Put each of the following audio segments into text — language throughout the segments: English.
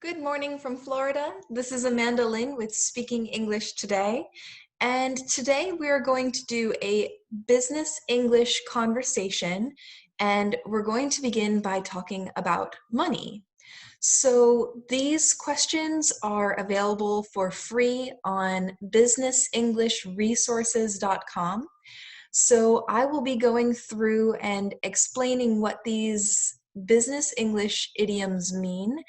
Good morning from Florida. This is Amanda Lynn with Speaking English Today. And today we are going to do a business English conversation, and we're going to begin by talking about money. So these questions are available for free on businessenglishresources.com. So I will be going through and explaining what these business English idioms mean,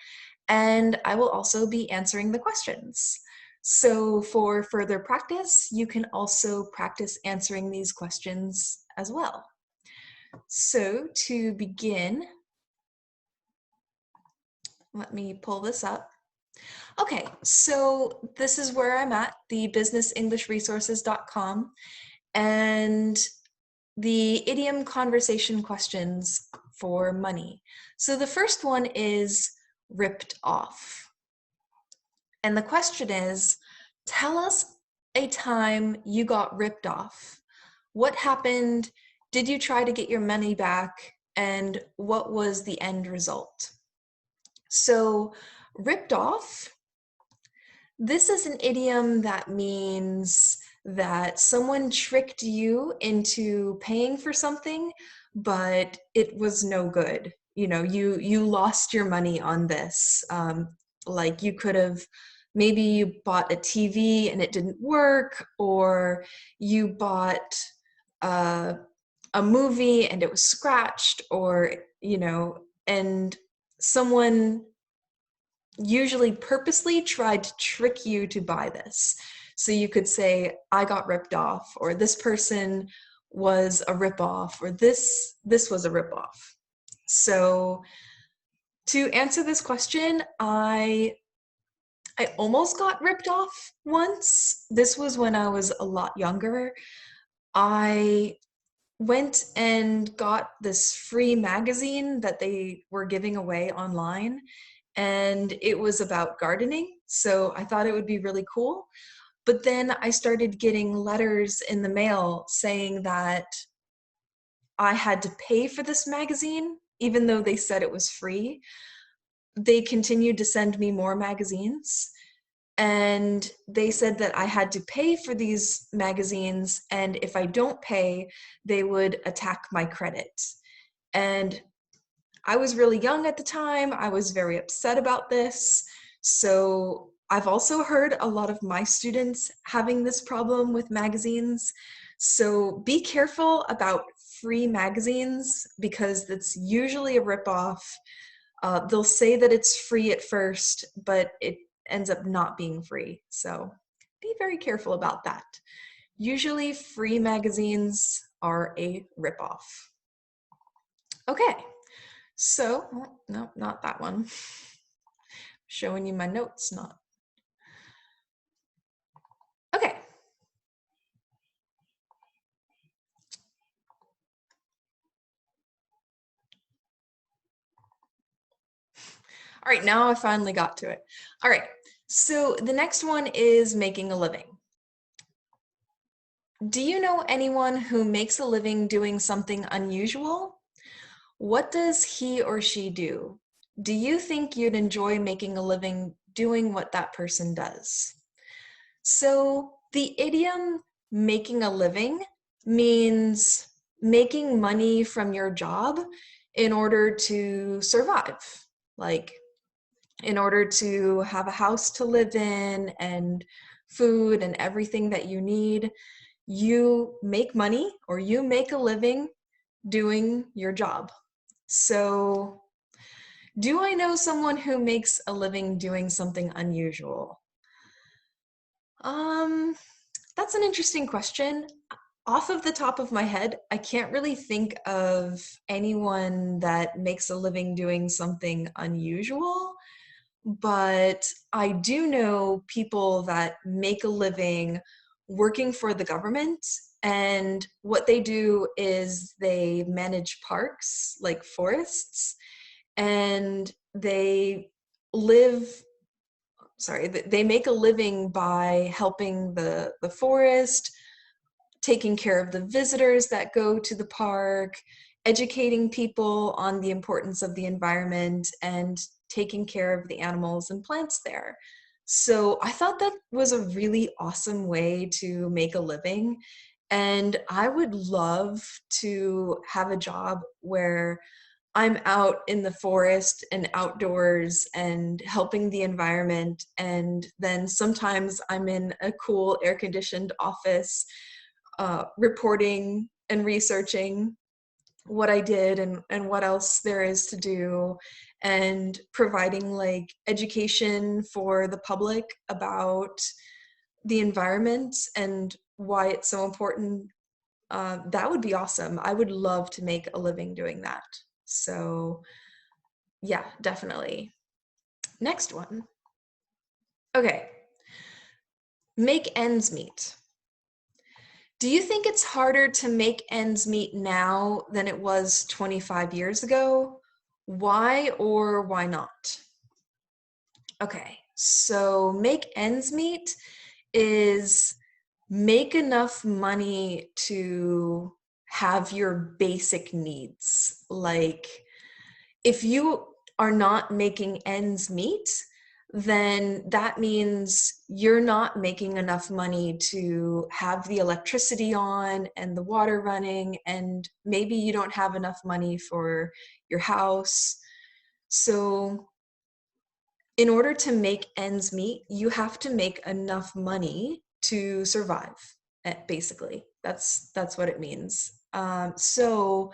and I will also be answering the questions. So for further practice, you can also practice answering these questions as well. So to begin, let me pull this up. Okay, so this is where I'm at, the businessenglishresources.com, and the idiom conversation questions for money. So the first one is ripped off. And the question is, tell us a time you got ripped off. What happened? Did you try to get your money back? And what was the end result? So, ripped off, this is an idiom that means that someone tricked you into paying for something, but it was no good. You know, you lost your money on this. Like you could have, maybe you bought a TV and it didn't work, or you bought a movie and it was scratched, or, and someone usually purposely tried to trick you to buy this. So you could say, I got ripped off, or this person was a ripoff, or this was a ripoff. So to answer this question, I almost got ripped off once. This was when I was a lot younger. I went and got this free magazine that they were giving away online, and it was about gardening. So I thought it would be really cool. But then I started getting letters in the mail saying that I had to pay for this magazine, even though they said it was free. They continued to send me more magazines, and they said that I had to pay for these magazines, and if I don't pay, they would attack my credit. And I was really young at the time. I was very upset about this. So I've also heard a lot of my students having this problem with magazines. So be careful about free magazines, because it's usually a ripoff. They'll say that it's free at first, but it ends up not being free. So be very careful about that. Usually free magazines are a ripoff. Okay, so, no, not that one. Showing you my notes, not. Okay. All right, now I finally got to it. All right, so the next one is making a living. Do you know anyone who makes a living doing something unusual? What does he or she do? Do you think you'd enjoy making a living doing what that person does? So the idiom making a living means making money from your job in order to survive. Like in order to have a house to live in and food and everything that you need, you make money or you make a living doing your job. So, do I know someone who makes a living doing something unusual? That's an interesting question. Off of the top of my head, I can't really think of anyone that makes a living doing something unusual, but I do know people that make a living working for the government, and what they do is they manage parks like forests, and live they make a living by helping the forest, taking care of the visitors that go to the park, educating people on the importance of the environment, and taking care of the animals and plants there. So I thought that was a really awesome way to make a living. And I would love to have a job where I'm out in the forest and outdoors and helping the environment. And then sometimes I'm in a cool air conditioned office reporting and researching what I did and what else there is to do, and providing like education for the public about the environment and why it's so important. That would be awesome. I would love to make a living doing that. So yeah, definitely. Next one. Okay. Make ends meet. Do you think it's harder to make ends meet now than it was 25 years ago? Why or why not? Okay, so make ends meet is make enough money to have your basic needs. Like, if you are not making ends meet, then that means you're not making enough money to have the electricity on and the water running, and maybe you don't have enough money for your house. So in order to make ends meet, you have to make enough money to survive. Basically, that's what it means. So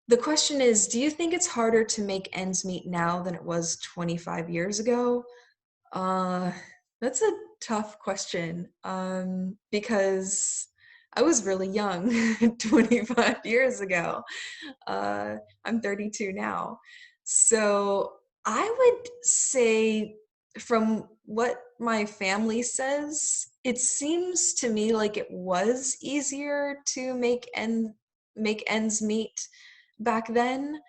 the question is, do you think it's harder to make ends meet now than it was 25 years ago? Uh, that's a tough question, because I was really young 25 years ago. Uh, I'm 32 now. So I would say, from what my family says, it seems to me like it was easier to make ends meet back then.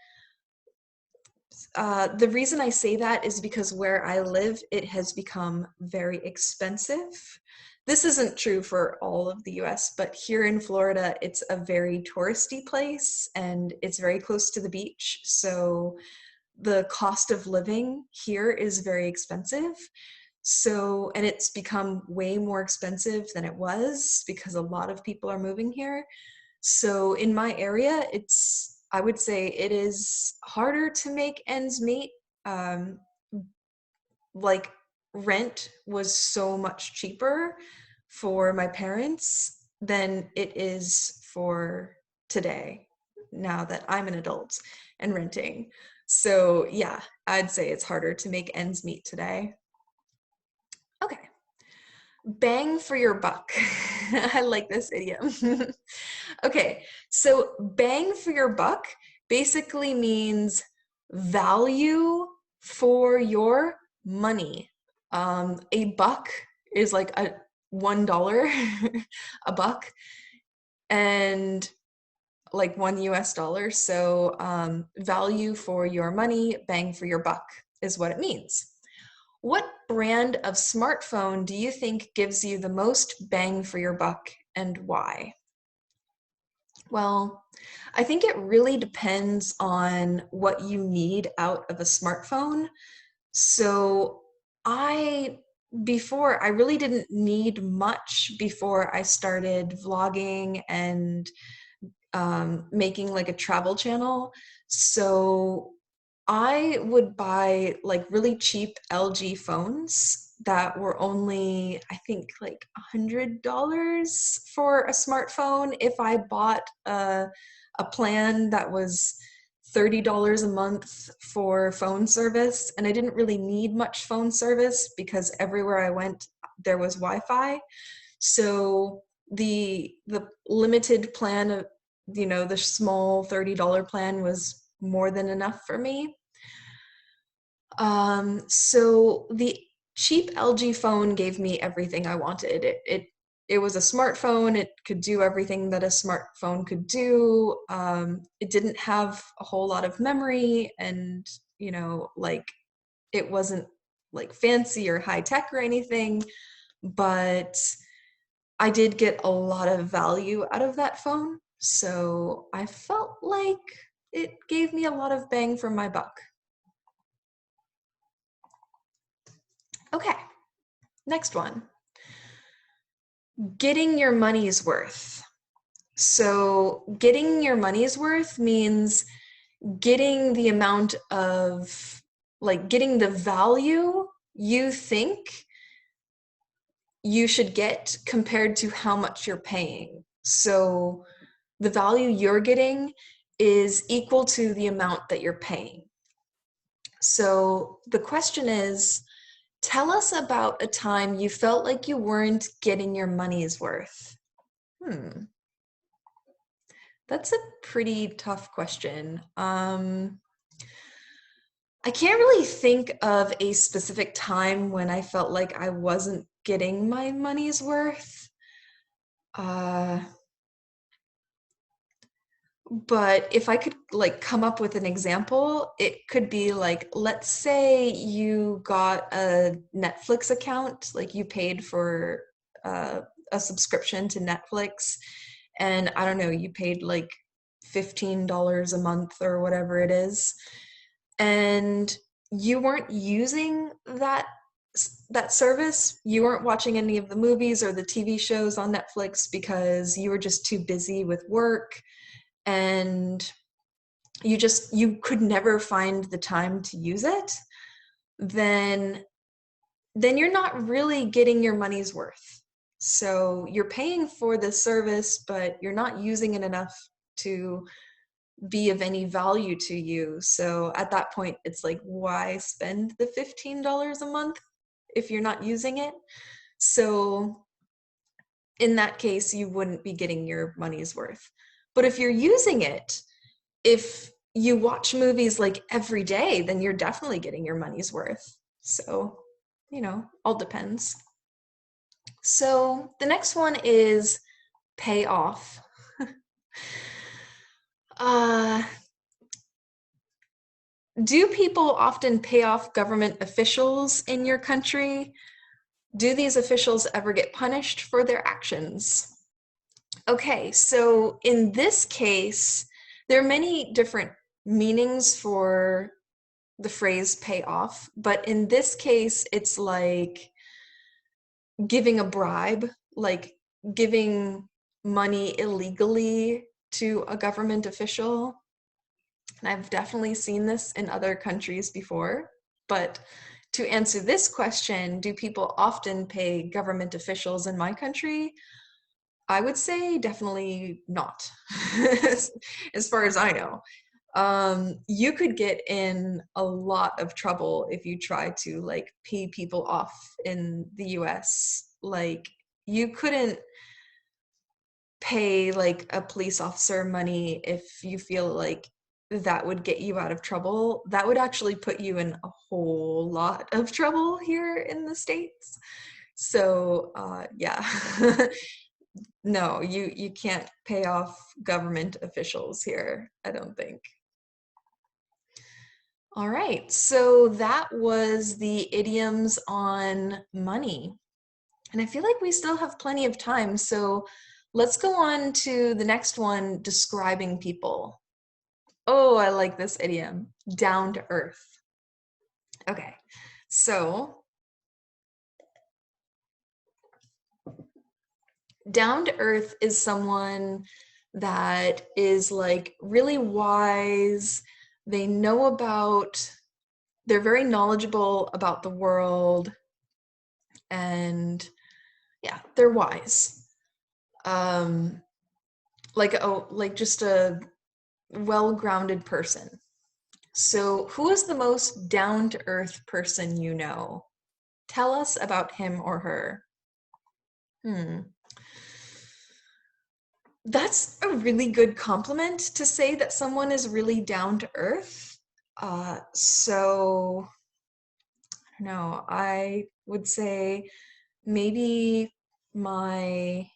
The reason I say that is because where I live, it has become very expensive. This isn't true for all of the US, but here in Florida, it's a very touristy place and it's very close to the beach. So the cost of living here is very expensive. So, and it's become way more expensive than it was because a lot of people are moving here. So in my area, I would say it is harder to make ends meet. Um, like rent was so much cheaper for my parents than it is for today, now that I'm an adult and renting. So yeah, I'd say it's harder to make ends meet today. Okay. Bang for your buck. I like this idiom. Okay, so bang for your buck basically means value for your money. A buck is like a $1, a buck, and like $1 US. So value for your money, bang for your buck is what it means. What brand of smartphone do you think gives you the most bang for your buck, and why? Well, I think it really depends on what you need out of a smartphone. So I, before, I really didn't need much before I started vlogging and making like a travel channel. So I would buy like really cheap LG phones that were only, I think, like $100 for a smartphone. If I bought a plan that was $30 a month for phone service, and I didn't really need much phone service because everywhere I went there was Wi-Fi. So the limited plan of, the small $30 plan was more than enough for me. So the cheap LG phone gave me everything I wanted. It was a smartphone. It could do everything that a smartphone could do. It didn't have a whole lot of memory, and like it wasn't like fancy or high tech or anything, but I did get a lot of value out of that phone. So I felt like it gave me a lot of bang for my buck. Okay, next one. Getting your money's worth. So getting your money's worth means getting the amount of, like, getting the value you think you should get compared to how much you're paying. So the value you're getting is equal to the amount that you're paying. So the question is, tell us about a time you felt like you weren't getting your money's worth. That's a pretty tough question. I can't really think of a specific time when I felt like I wasn't getting my money's worth. But if I could like come up with an example, it could be like, let's say you got a Netflix account, like you paid for a subscription to Netflix, and I don't know, you paid like $15 a month or whatever it is, and you weren't using that service. You weren't watching any of the movies or the TV shows on Netflix because you were just too busy with work, and you could never find the time to use it, then you're not really getting your money's worth. So you're paying for the service, but you're not using it enough to be of any value to you. So at that point, it's like, why spend the $15 a month if you're not using it? So in that case, you wouldn't be getting your money's worth. But if you're using it, if you watch movies like every day, then you're definitely getting your money's worth. So, all depends. So the next one is pay off. Do people often pay off government officials in your country? Do these officials ever get punished for their actions? Okay, so in this case, there are many different meanings for the phrase pay off, but in this case, it's like giving a bribe, like giving money illegally to a government official. And I've definitely seen this in other countries before, but to answer this question, do people often pay government officials in my country? I would say definitely not, as far as I know. You could get in a lot of trouble if you try to like pay people off in the US. Like you couldn't pay like a police officer money if you feel like that would get you out of trouble. That would actually put you in a whole lot of trouble here in the States. So yeah. No, you can't pay off government officials here, I don't think. All right, so that was the idioms on money. And I feel like we still have plenty of time, so let's go on to the next one, describing people. Oh, I like this idiom, down to earth. Okay, so down to earth is someone that is like really wise. They know about, they're very knowledgeable about the world, and yeah, they're wise. Like just a well-grounded person. So who is the most down-to-earth person you know? Tell us about him or her. That's a really good compliment to say that someone is really down to earth. So I don't know, I would say maybe my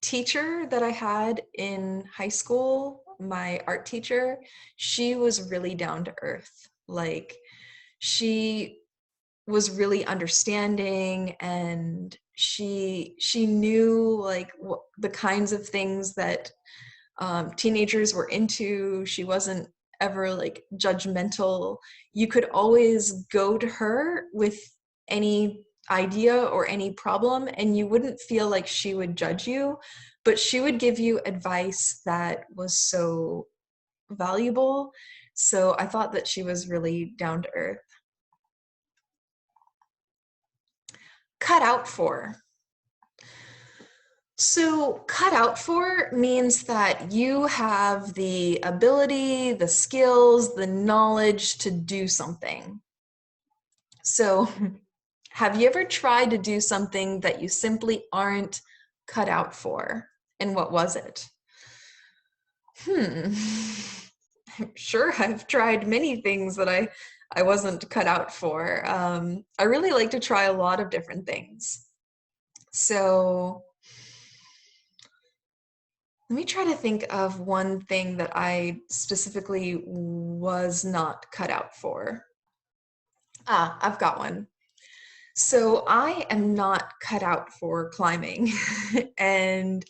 teacher that I had in high school, my art teacher, she was really down to earth. Like she was really understanding, and she knew like the kinds of things that teenagers were into. She wasn't ever like judgmental. You could always go to her with any idea or any problem, and you wouldn't feel like she would judge you, but she would give you advice that was so valuable. So I thought that she was really down to earth. Cut out for. So cut out for means that you have the ability, the skills, the knowledge to do something. So have you ever tried to do something that you simply aren't cut out for? And what was it? I'm sure I've tried many things that I wasn't cut out for. I really like to try a lot of different things. So let me try to think of one thing that I specifically was not cut out for. I've got one. So I am not cut out for climbing. And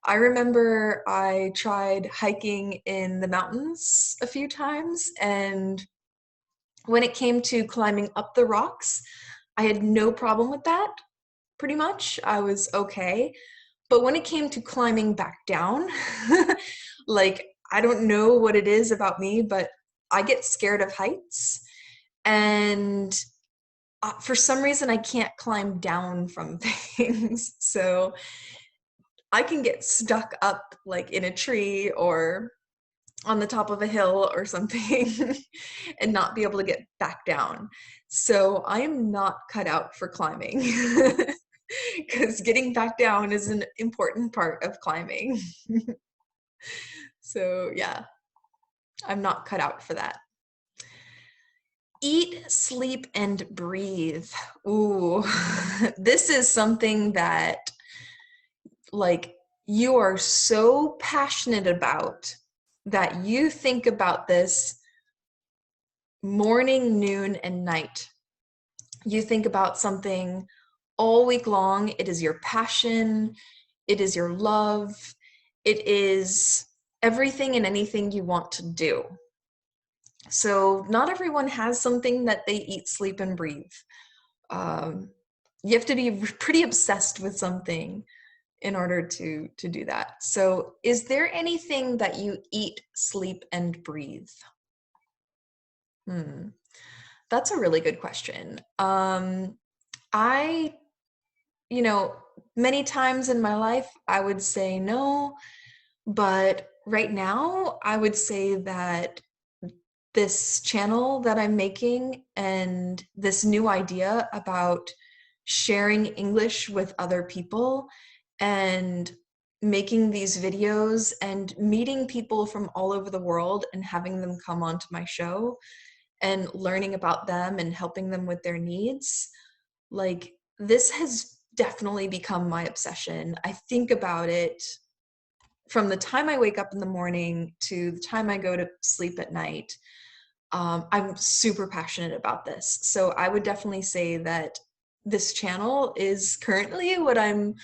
I remember I tried hiking in the mountains a few times, and when it came to climbing up the rocks, I had no problem with that, pretty much. I was okay. But when it came to climbing back down, like, I don't know what it is about me, but I get scared of heights. And for some reason, I can't climb down from things. So I can get stuck up like in a tree or on the top of a hill or something and not be able to get back down. So I am not cut out for climbing because getting back down is an important part of climbing. So yeah, I'm not cut out for that. Eat, sleep, and breathe. Ooh, this is something that, like, you are so passionate about that you think about this morning, noon, and night. You think about something all week long. It is your passion. It is your love. It is everything and anything you want to do. So not everyone has something that they eat, sleep, and breathe. You have to be pretty obsessed with something in order to do that. So is there anything that you eat, sleep, and breathe? That's a really good question. I, many times in my life, I would say no, but right now, I would say that this channel that I'm making and this new idea about sharing English with other people and making these videos and meeting people from all over the world and having them come onto my show and learning about them and helping them with their needs, like, this has definitely become my obsession. I think about it from the time I wake up in the morning to the time I go to sleep at night. I'm super passionate about this. So I would definitely say that this channel is currently what I'm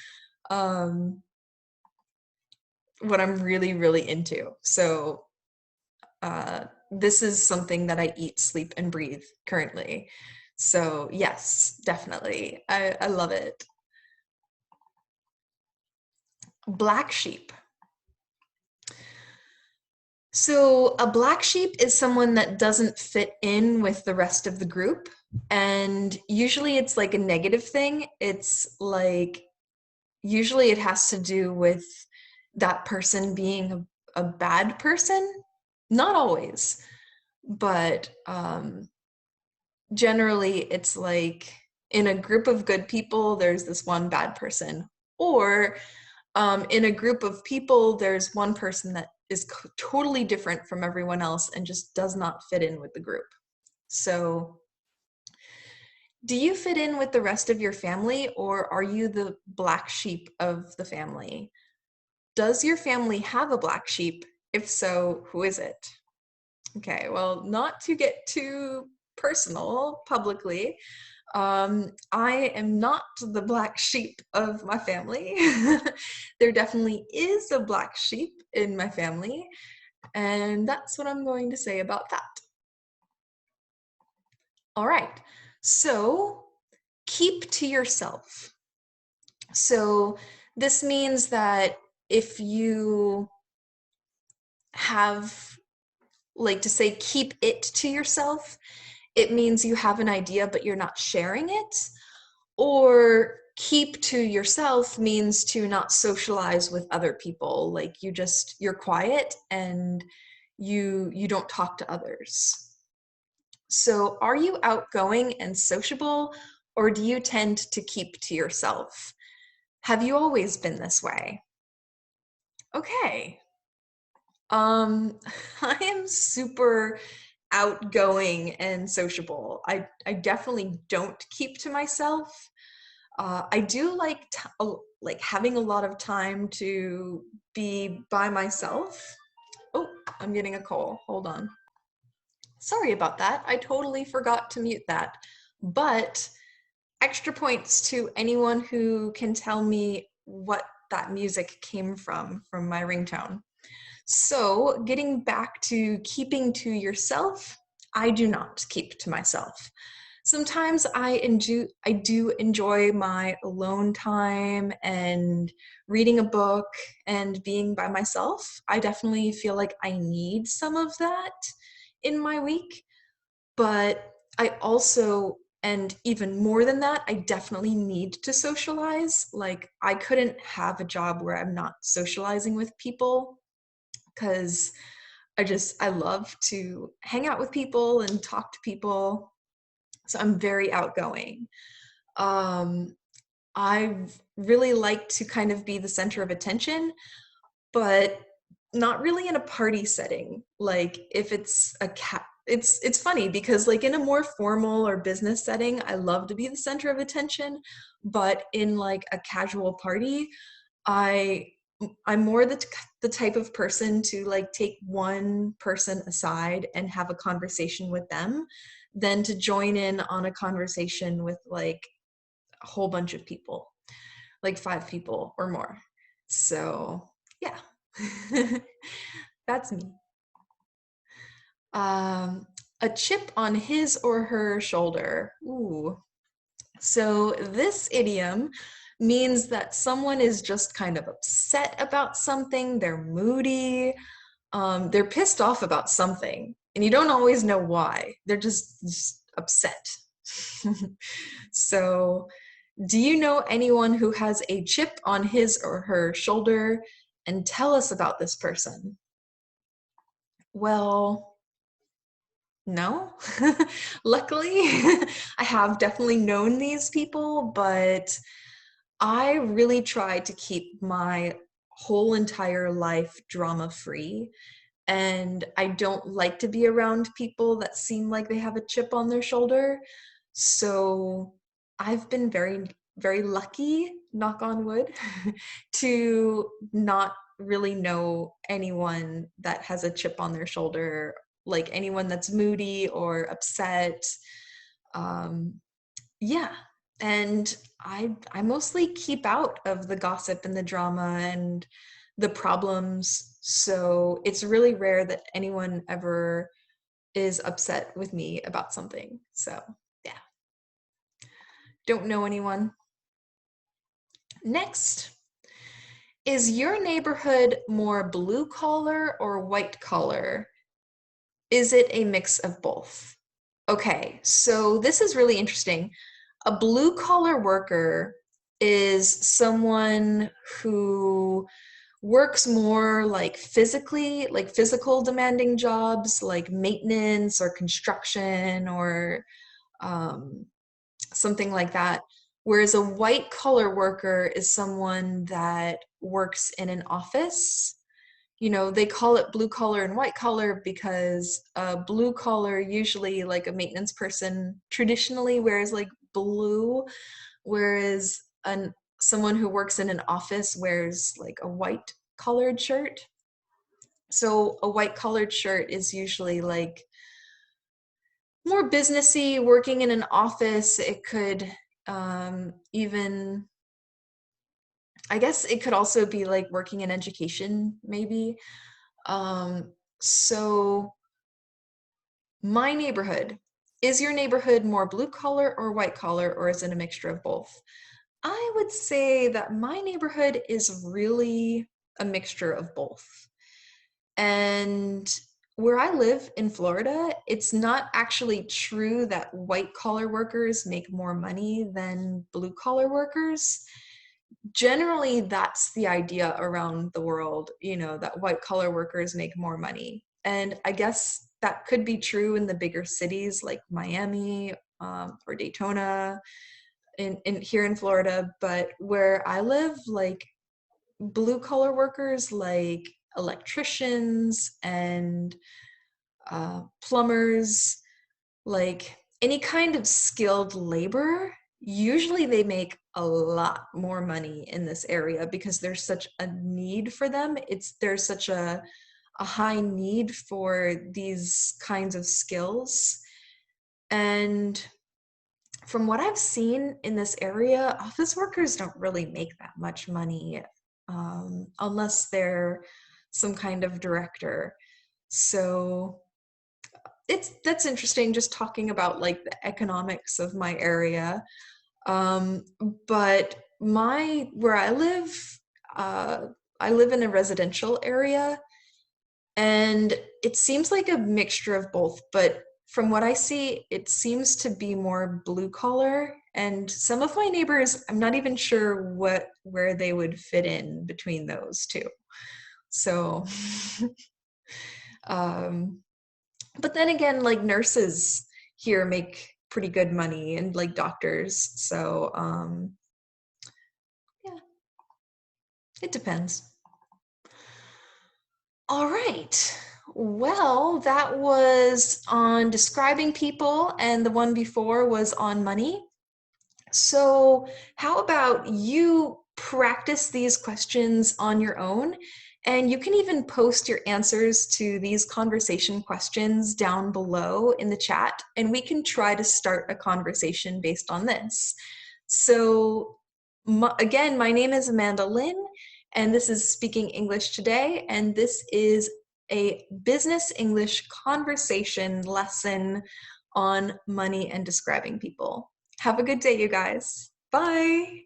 really, really into. So this is something that I eat, sleep, and breathe currently. So yes, definitely. I love it. Black sheep. So a black sheep is someone that doesn't fit in with the rest of the group. And usually it's like a negative thing. It's like, usually it has to do with that person being a bad person. Not always, but generally it's like in a group of good people, there's this one bad person. Or in a group of people, there's one person that is totally different from everyone else and just does not fit in with the group. So do you fit in with the rest of your family, or are you the black sheep of the family? Does your family have a black sheep? If so, who is it? Okay, well, not to get too personal publicly, I am not the black sheep of my family. There definitely is a black sheep in my family, and that's what I'm going to say about that. All right, so keep to yourself. So this means that if you have, like, to say keep it to yourself, it means you have an idea but you're not sharing it. Or keep to yourself means to not socialize with other people. Like you're quiet and you don't talk to others. So are you outgoing and sociable, or do you tend to keep to yourself? Have you always been this way? Okay. I am super outgoing and sociable. I definitely don't keep to myself. I do like having a lot of time to be by myself. Oh, I'm getting a call. Hold on. Sorry about that. I totally forgot to mute that. But extra points to anyone who can tell me what that music came from my ringtone. So, getting back to keeping to yourself, I do not keep to myself. Sometimes I do enjoy my alone time and reading a book and being by myself. I definitely feel like I need some of that in my week, but I also, and even more than that, I definitely need to socialize. Like, I couldn't have a job where I'm not socializing with people, because I love to hang out with people and talk to people. So I'm very outgoing. Um, I really like to kind of be the center of attention, but not really in a party setting. Like if it's it's funny because like in a more formal or business setting, I love to be the center of attention, but in like a casual party, I I'm more the type of person to like take one person aside and have a conversation with them than to join in on a conversation with like a whole bunch of people, like 5 people or more. So, yeah. That's me. Um, a chip on his or her shoulder. Ooh. So this idiom means that someone is just kind of upset about something, they're moody, they're pissed off about something, and you don't always know why. They're just upset. So, do you know anyone who has a chip on his or her shoulder? And tell us about this person. Well, no. Luckily, I have definitely known these people, but I really try to keep my whole entire life drama free. And I don't like to be around people that seem like they have a chip on their shoulder. So I've been very, very lucky, knock on wood, to not really know anyone that has a chip on their shoulder, like anyone that's moody or upset. Um, yeah. And I mostly keep out of the gossip and the drama and the problems. So it's really rare that anyone ever is upset with me about something. So yeah, don't know anyone. Next, is your neighborhood more blue collar or white collar? Is it a mix of both? Okay, so this is really interesting. A blue collar worker is someone who works more like physically, like physical demanding jobs like maintenance or construction or um, something like that. Whereas a white collar worker is someone that works in an office. You know, they call it blue collar and white collar because blue collar, usually like a maintenance person, traditionally wears like blue, whereas someone who works in an office wears like a white collared shirt. So a white collared shirt is usually like more businessy, working in an office. It could even, I guess it could also be like working in education, maybe. So my neighborhood, Is your neighborhood more blue collar or white collar, or is it a mixture of both? I would say that my neighborhood is really a mixture of both. And where I live in Florida, it's not actually true that white collar workers make more money than blue collar workers. Generally, that's the idea around the world, that white collar workers make more money. And I guess that could be true in the bigger cities like Miami, or Daytona, in here in Florida. But where I live, like, blue collar workers like electricians and plumbers, like any kind of skilled labor, usually they make a lot more money in this area because there's such a need for them. There's such a high need for these kinds of skills. And from what I've seen in this area, office workers don't really make that much money, unless they're some kind of director. So that's interesting, just talking about like the economics of my area. But where uh, I live in a residential area, and it seems like a mixture of both, but from what I see, it seems to be more blue collar. And some of my neighbors, I'm not even sure where they would fit in between those two. So, um, but then again, like nurses here make pretty good money, and like doctors. So, yeah, it depends. All right. Well, that was on describing people, and the one before was on money. So, how about you practice these questions on your own? And you can even post your answers to these conversation questions down below in the chat, and we can try to start a conversation based on this. So, again, my name is Amanda Lynn, and this is Speaking English Today, and this is a business English conversation lesson on money and describing people. Have a good day, you guys. Bye.